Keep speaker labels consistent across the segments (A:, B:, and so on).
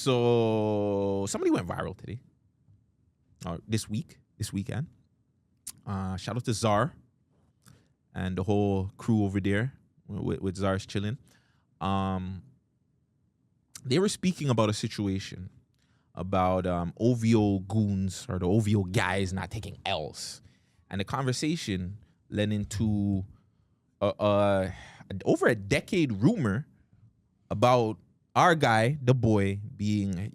A: So somebody went viral today, or this weekend. Shout out to Czar and the whole crew over there with Czar's chilling. They were speaking about a situation about OVO goons or the OVO guys not taking L's, and the conversation led into over a decade rumor about our guy, the boy, being,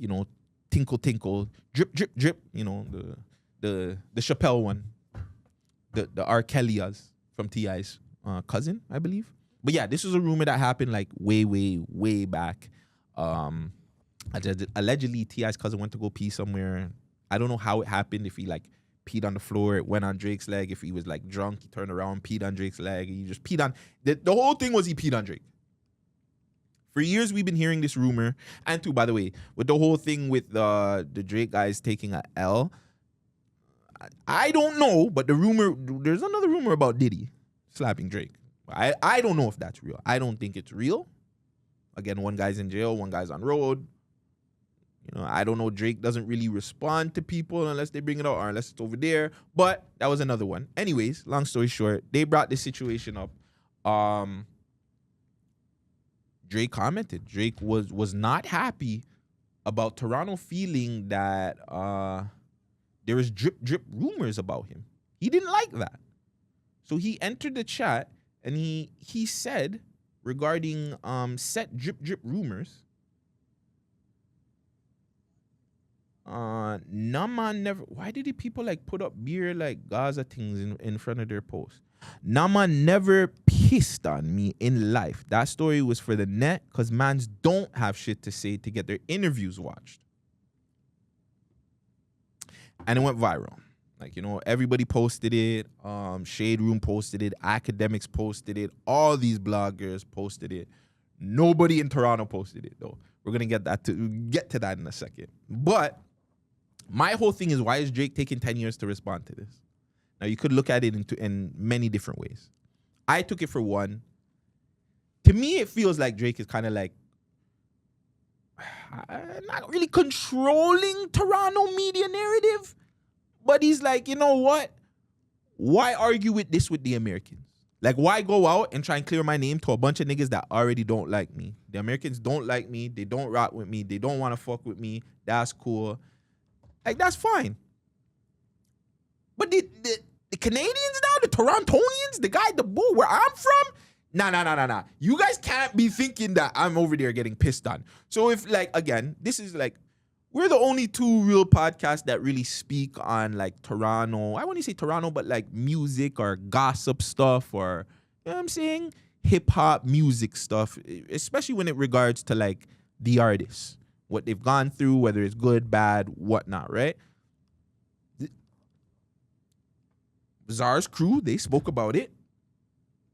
A: tinkle tinkle, drip drip drip, the Chappelle one, the R. Kelly's from T.I.'s cousin, I believe. But yeah, this was a rumor that happened like way back. Allegedly, T.I.'s cousin went to go pee somewhere. I don't know how it happened. If he like peed on the floor, it went on Drake's leg. If he was like drunk, he turned around, peed on Drake's leg. He just peed on the whole thing was he peed on Drake. For years, we've been hearing this rumor. And too, by the way, with the whole thing with the Drake guys taking a L, I don't know, but there's another rumor about Diddy slapping Drake. I don't know if that's real. I don't think it's real. Again, one guy's in jail, one guy's on road. I don't know. Drake doesn't really respond to people unless they bring it out or unless it's over there. But that was another one. Anyways, long story short, they brought this situation up. Drake commented. Drake was not happy about Toronto feeling that there was drip rumors about him. He didn't like that. So he entered the chat and he said regarding set drip rumors, Nama never. Why did people like put up beer like Gaza things in front of their post? Nama never pissed on me in life. That story was for the net because mans don't have shit to say to get their interviews watched. And it went viral. Like, everybody posted it. Shade Room posted it. Academics posted it. All these bloggers posted it. Nobody in Toronto posted it, though. We're going to get to that in a second. But my whole thing is, why is Drake taking 10 years to respond to this? Now, you could look at it in many different ways. I took it for one. To me, it feels like Drake is kind of like not really controlling Toronto media narrative, but he's like, you know what? Why argue with the Americans? Like, why go out and try and clear my name to a bunch of niggas that already don't like me? The Americans don't like me. They don't rock with me. They don't want to fuck with me. That's cool. Like, that's fine. But the Canadians now, the Torontonians, the guy, the bull where I'm from, nah. You guys can't be thinking that I'm over there getting pissed on. So if, like, again, this is like, we're the only two real podcasts that really speak on like Toronto. I wouldn't say Toronto, but like music or gossip stuff or, you know what I'm saying? Hip hop music stuff, especially when it regards to like the artists, what they've gone through, whether it's good, bad, whatnot, right? Czar's crew, they spoke about it.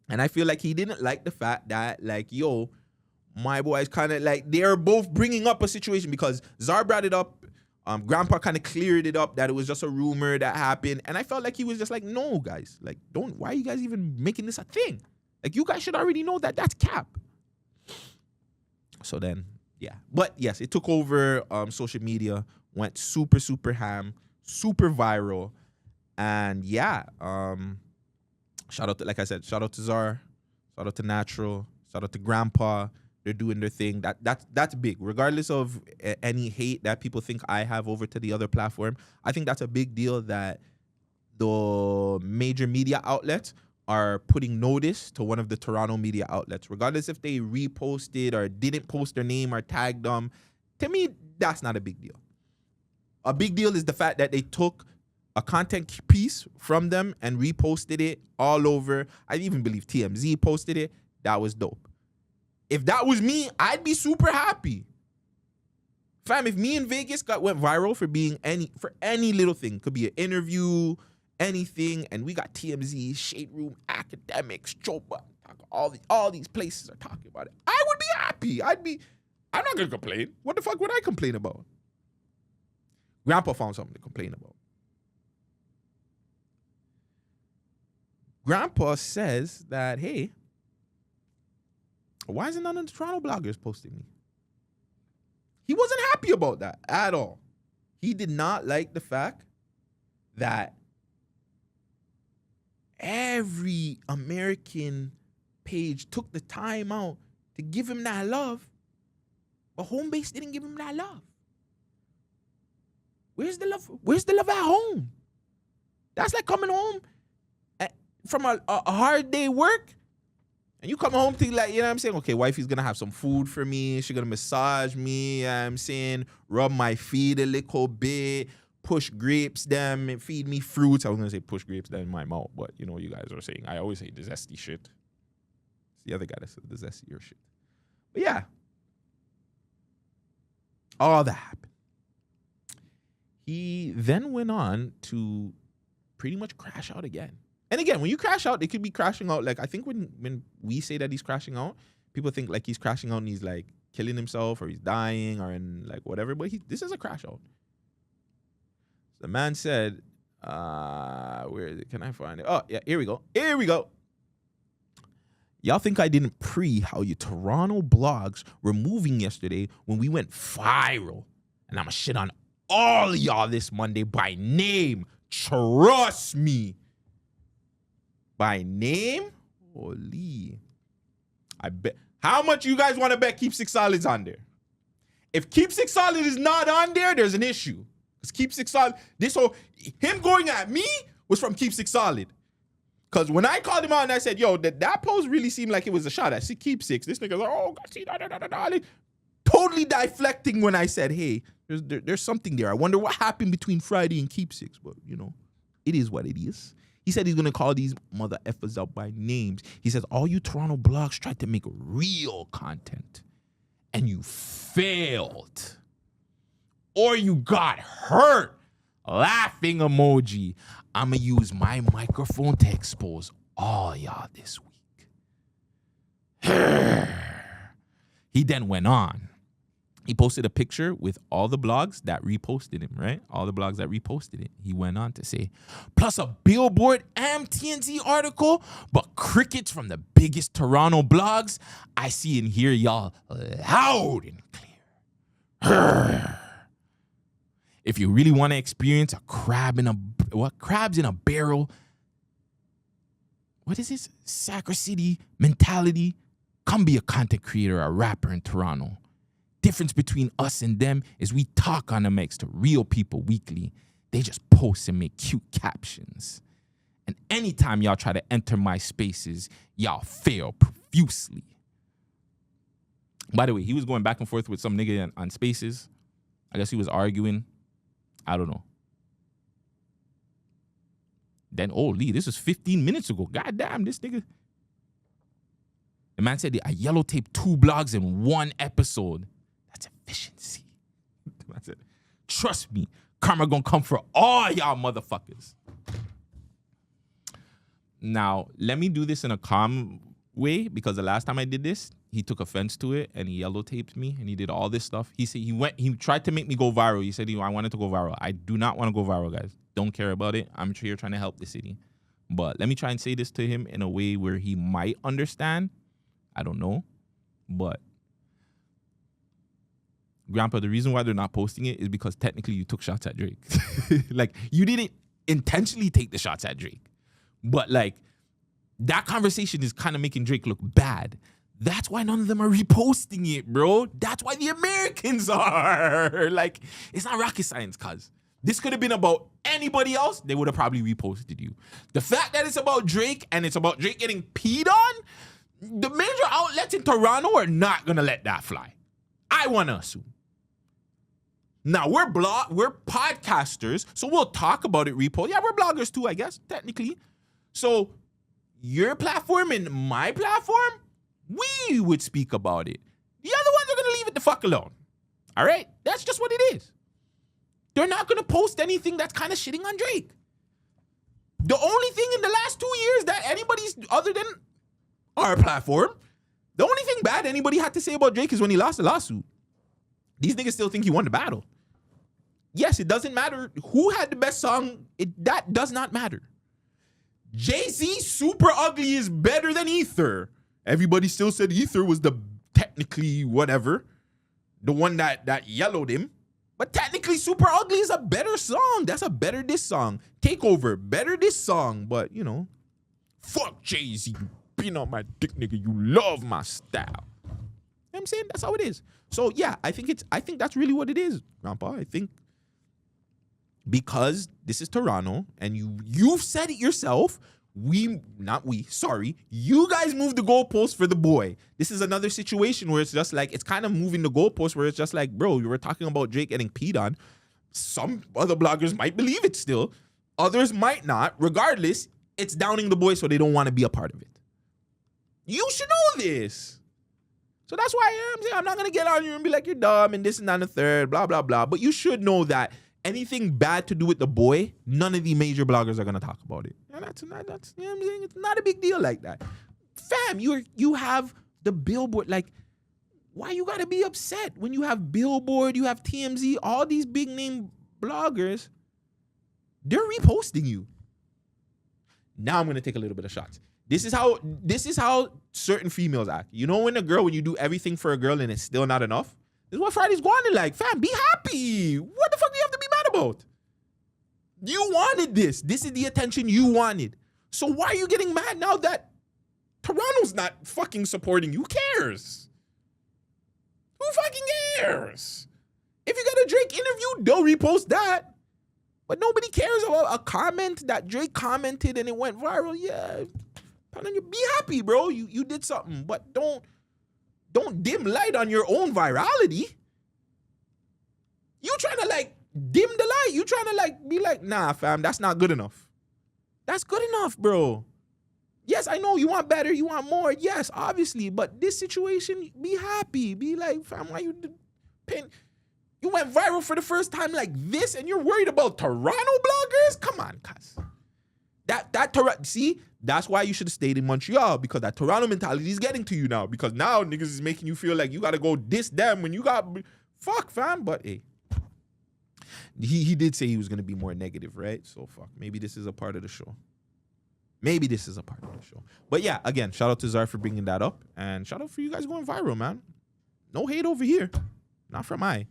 A: And I feel like he didn't like the fact that, like, yo, my boys kind of like, they're both bringing up a situation because Czar brought it up. Grandpa kind of cleared it up that it was just a rumor that happened. And I felt like he was just like, no, guys, like, why are you guys even making this a thing? Like, you guys should already know that that's cap. So then, yeah. But yes, it took over social media, went super, super ham, super viral. And yeah, shout out to, like I said, shout out to Czar, shout out to Natural, shout out to Grandpa. They're doing their thing. That's big. Regardless of any hate that people think I have over to the other platform, I think that's a big deal that the major media outlets are putting notice to one of the Toronto media outlets. Regardless if they reposted or didn't post their name or tagged them, to me, that's not a big deal. A big deal is the fact that they took a content piece from them and reposted it all over. I even believe TMZ posted it. That was dope. If that was me, I'd be super happy. Fam, if me in Vegas went viral for being any little thing, could be an interview, anything, and we got TMZ, Shade Room, Academics, Chopa, all these places are talking about it, I would be happy. I'm not gonna complain. What the fuck would I complain about? Grandpa found something to complain about. Grandpa says that, hey, why isn't none of the Toronto bloggers posting me? He wasn't happy about that at all. He did not like the fact that every American page took the time out to give him that love, but home base didn't give him that love. Where's the love? Where's the love at home? That's like coming home from a hard day work, and you come home to, like, you know what I'm saying? Okay, wifey's gonna have some food for me. She's gonna massage me, you know what I'm saying? Rub my feet a little bit, push grapes them, and feed me fruits. I was gonna say push grapes down in my mouth, but you know what you guys are saying. I always say the zesty shit. It's the other guy that said the zestier shit. But yeah, all that happened. He then went on to pretty much crash out again. And again, when you crash out, it could be crashing out. Like, I think when we say that he's crashing out, people think like he's crashing out and he's like killing himself or he's dying or in like whatever. But this is a crash out. The man said, where is it? Can I find it? Oh, yeah, here we go. Here we go. Y'all think I didn't how your Toronto blogs were moving yesterday when we went viral. And I'ma shit on all of y'all this Monday by name. Trust me. By name? Holy. I bet. How much you guys want to bet Keep Six Solid's on there? If Keep Six Solid is not on there, there's an issue. Because Keep Six Solid, him going at me was from Keep Six Solid. Because when I called him out and I said, yo, that post really seemed like it was a shot at Keep Six. This nigga's like, oh, Guttzy, da. Totally deflecting when I said, hey, there's something there. I wonder what happened between Friday and Keep Six. But, you know, it is what it is. He said he's going to call these mother effers out by names. He says, all you Toronto blogs tried to make real content. And you failed. Or you got hurt. Laughing emoji. I'm going to use my microphone to expose all y'all this week. He then went on. He posted a picture with all the blogs that reposted him, right? All the blogs that reposted it. He went on to say, plus a Billboard and TNT article, but crickets from the biggest Toronto blogs. I see and hear y'all loud and clear. If you really want to experience a crabs in a barrel, what is this? Sacra City mentality? Come be a content creator, a rapper in Toronto. Difference between us and them is we talk on the mics to real people weekly. They just post and make cute captions. And anytime y'all try to enter my spaces, y'all fail profusely. By the way, he was going back and forth with some nigga on spaces. I guess he was arguing. I don't know. Then, Lee, this was 15 minutes ago. God damn, this nigga. The man said, I yellow taped 2 blogs in 1 episode. That's efficiency. The man said, trust me, karma gonna come for all y'all motherfuckers. Now, let me do this in a calm way, because the last time I did this, he took offense to it and he yellow taped me and he did all this stuff. He said he tried to make me go viral. He said, I wanted to go viral. I do not want to go viral, guys. Don't care about it. I'm here trying to help the city. But let me try and say this to him in a way where he might understand. I don't know. But Grandpa, the reason why they're not posting it is because technically you took shots at Drake. Like, you didn't intentionally take the shots at Drake. But like, that conversation is kind of making Drake look bad. That's why none of them are reposting it, bro. That's why the Americans are. Like, it's not rocket science, cuz. This could have been about anybody else. They would have probably reposted you. The fact that it's about Drake and it's about Drake getting peed on, the major outlets in Toronto are not going to let that fly. I want to assume. Now, we're podcasters, so we'll talk about it, repost. Yeah, we're bloggers too, I guess, technically. So, your platform and my platform, we would speak about it. The other ones are going to leave it the fuck alone. All right? That's just what it is. They're not going to post anything that's kind of shitting on Drake. The only thing in the last 2 years that anybody's, other than our platform, the only thing bad anybody had to say about Drake is when he lost the lawsuit. These niggas still think he won the battle. Yes, it doesn't matter who had the best song. That does not matter. Jay-Z, Super Ugly is better than Ether. Everybody still said Ether was the technically whatever. the one that yellowed him. But technically, Super Ugly is a better song. That's a better diss song. Takeover, better diss song. But, you know, fuck Jay-Z. You been on my dick, nigga. You love my style. You know what I'm saying? That's how it is. So, yeah, I think that's really what it is, Grandpa. I think because this is Toronto, and you've said it yourself, you guys moved the goalpost for the boy. This is another situation where it's just like, it's kind of moving the goalpost where it's just like, bro, you were talking about Drake getting peed on. Some other bloggers might believe it still. Others might not. Regardless, it's downing the boy so they don't want to be a part of it. You should know this. So that's why I'm saying I'm not going to get on you and be like, you're dumb and this and that and the third, blah, blah, blah. But you should know that anything bad to do with the boy, none of the major bloggers are going to talk about it. And that's you know what I'm saying? It's not a big deal like that. Fam, you have the Billboard. Like, why you got to be upset when you have Billboard, you have TMZ, all these big name bloggers, they're reposting you. Now I'm going to take a little bit of shots. This is how certain females act. You know when you do everything for a girl and it's still not enough? This is what Friday's going like. Fam, be happy. What the fuck do you have to be mad about? You wanted this. This is the attention you wanted. So why are you getting mad now that Toronto's not fucking supporting you? Who cares? Who fucking cares? If you got a Drake interview, they'll repost that. But nobody cares about a comment that Drake commented and it went viral. Yeah, be happy, bro. You did something, but don't dim light on your own virality. You trying to like dim the light. You trying to like be like, nah, fam, that's not good enough. That's good enough, bro. Yes, I know you want better, you want more. Yes, obviously, but this situation, be happy. Be like, fam, why you pin? You went viral for the first time like this, and you're worried about Toronto bloggers? Come on, cuz. See, that's why you should have stayed in Montreal, because that Toronto mentality is getting to you now. Because now niggas is making you feel like you gotta go diss them when you got fuck, fam. But hey, he did say he was gonna be more negative, right? So fuck. Maybe this is a part of the show. But yeah, again, shout out to Zar for bringing that up, and shout out for you guys going viral, man. No hate over here. Not from I.